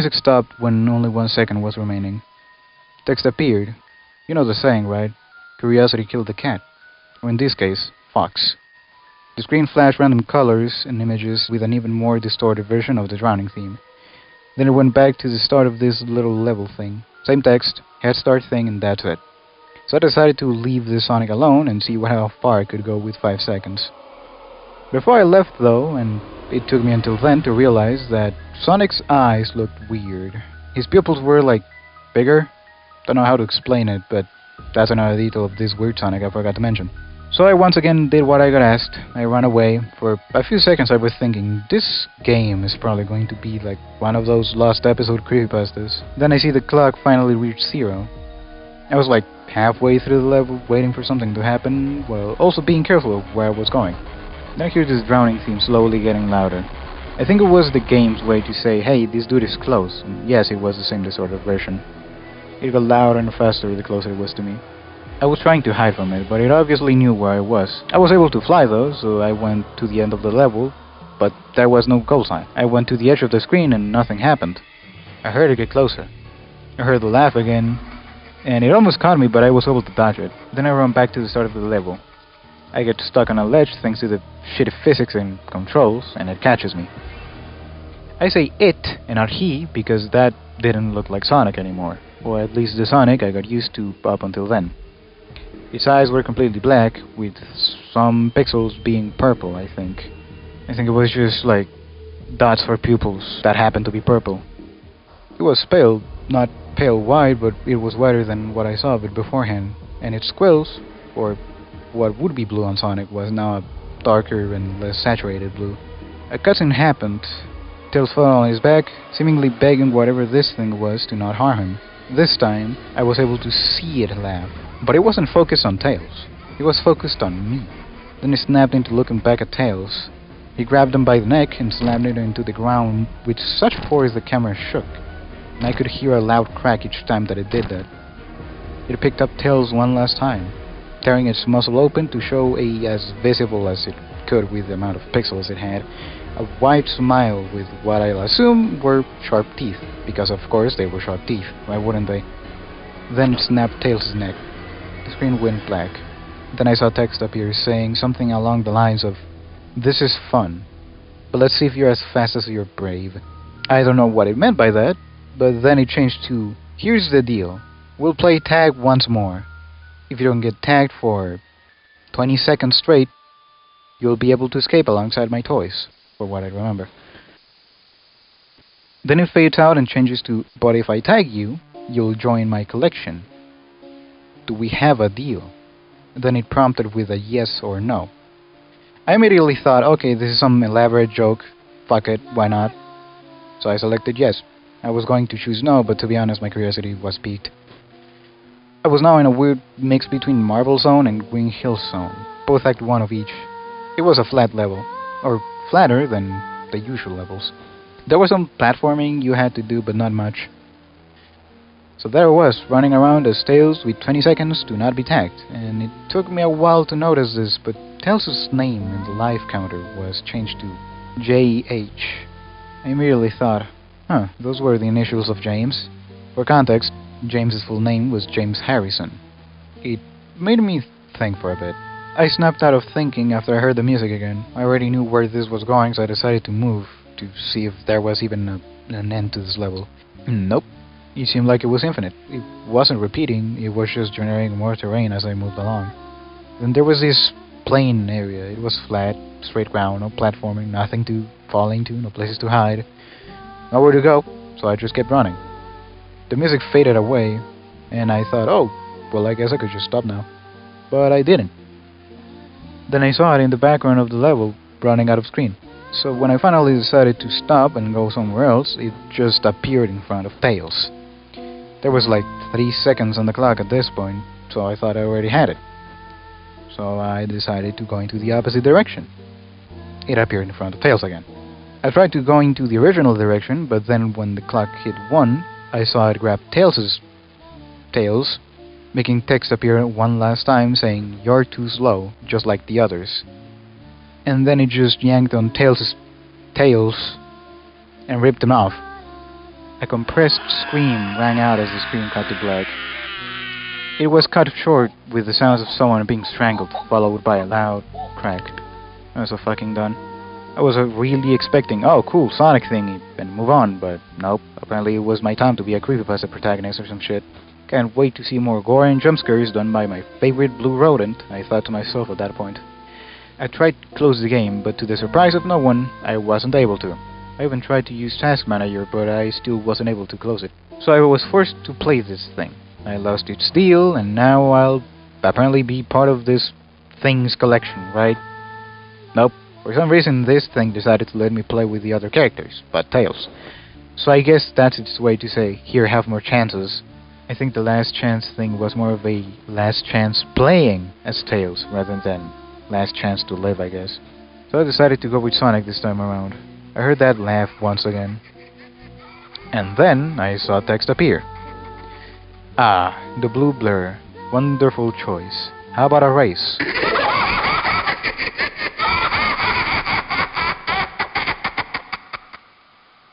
music stopped when only 1 second was remaining. Text appeared. You know the saying, right? Curiosity killed the cat. Or in this case, fox. The screen flashed random colors and images with an even more distorted version of the drowning theme. Then it went back to the start of this little level thing. Same text, head start thing, and that's it. So I decided to leave the Sonic alone and see how far I could go with 5 seconds. Before I left though, and it took me until then to realize that Sonic's eyes looked weird. His pupils were like bigger. Don't know how to explain it, but that's another detail of this weird Sonic I forgot to mention. So I once again did what I got asked. I ran away. For a few seconds I was thinking, this game is probably going to be like one of those lost episode creepypastas. Then I see the clock finally reach 0. I was like halfway through the level, waiting for something to happen, while also being careful of where I was going. Then I hear this drowning theme slowly getting louder. I think it was the game's way to say, hey, this dude is close. And yes, it was the same distorted version. It got louder and faster the closer it was to me. I was trying to hide from it, but it obviously knew where I was. I was able to fly though, so I went to the end of the level, but there was no goal sign. I went to the edge of the screen and nothing happened. I heard it get closer. I heard the laugh again, and it almost caught me, but I was able to dodge it. Then I ran back to the start of the level. I get stuck on a ledge thanks to the shitty physics and controls, and it catches me. I say it and not he because that didn't look like Sonic anymore, or at least the Sonic I got used to up until then. His eyes were completely black, with some pixels being purple, I think. I think it was just like dots for pupils that happened to be purple. It was pale, not pale white, but it was whiter than what I saw of it beforehand, and its squills, or what would be blue on Sonic, was now a darker and less saturated blue. A cutscene happened. Tails fell on his back, seemingly begging whatever this thing was to not harm him. This time, I was able to see it laugh. But it wasn't focused on Tails. It was focused on me. Then he snapped into looking back at Tails. He grabbed him by the neck and slammed it into the ground with such force the camera shook, and I could hear a loud crack each time that it did that. It picked up Tails one last time, tearing its muzzle open to show as visible as it could with the amount of pixels it had, a wide smile with what I'll assume were sharp teeth, because of course they were sharp teeth, why wouldn't they? Then it snapped Tails' neck. The screen went black. Then I saw text appear saying something along the lines of, "This is fun, but let's see if you're as fast as you're brave." I don't know what it meant by that, but then it changed to, "Here's the deal. We'll play tag once more. If you don't get tagged for 20 seconds straight, you'll be able to escape alongside my toys," for what I remember. Then it fades out and changes to, "But if I tag you, you'll join my collection. Do we have a deal?" Then it prompted with a yes or no. I immediately thought, okay, this is some elaborate joke. Fuck it, why not? So I selected yes. I was going to choose no, but to be honest, my curiosity was piqued. I was now in a weird mix between Marble Zone and Green Hill Zone, both act one of each. It was a flat level, or flatter than the usual levels. There was some platforming you had to do, but not much. So there I was, running around as Tails with 20 seconds to not be tagged, and it took me a while to notice this, but Tails' name in the life counter was changed to JH. I immediately thought, those were the initials of James. For context, James's full name was James Harrison. It made me think for a bit. I snapped out of thinking after I heard the music again. I already knew where this was going, so I decided to move to see if there was even an end to this level. Nope. It seemed like it was infinite. It wasn't repeating, it was just generating more terrain as I moved along. Then there was this plain area. It was flat, straight ground, no platforming, nothing to fall into, no places to hide. Nowhere to go, so I just kept running. The music faded away, and I thought, oh, well I guess I could just stop now. But I didn't. Then I saw it in the background of the level, running out of screen. So when I finally decided to stop and go somewhere else, it just appeared in front of Tails. There was like 3 seconds on the clock at this point, so I thought I already had it. So I decided to go into the opposite direction. It appeared in front of Tails again. I tried to go into the original direction, but then when the clock hit 1, I saw it grab Tails, making text appear one last time saying, "You're too slow, just like the others." And then it just yanked on Tails' tails and ripped him off. A compressed scream rang out as the screen cut to black. It was cut short with the sounds of someone being strangled, followed by a loud crack. I was so fucking done. I was really expecting, oh cool, Sonic thingy, and move on, but nope. Apparently it was my time to be a creepypasta protagonist or some shit. Can't wait to see more gore and jump scares done by my favorite blue rodent, I thought to myself at that point. I tried to close the game, but to the surprise of no one, I wasn't able to. I even tried to use Task Manager, but I still wasn't able to close it. So I was forced to play this thing. I lost its deal, and now I'll apparently be part of this thing's collection, right? Nope. For some reason, this thing decided to let me play with the other characters, but Tails. So I guess that's its way to say, here, have more chances. I think the last chance thing was more of a last chance playing as Tails, rather than last chance to live, I guess. So I decided to go with Sonic this time around. I heard that laugh once again. And then I saw text appear. Ah, the blue blur. Wonderful choice. How about a race?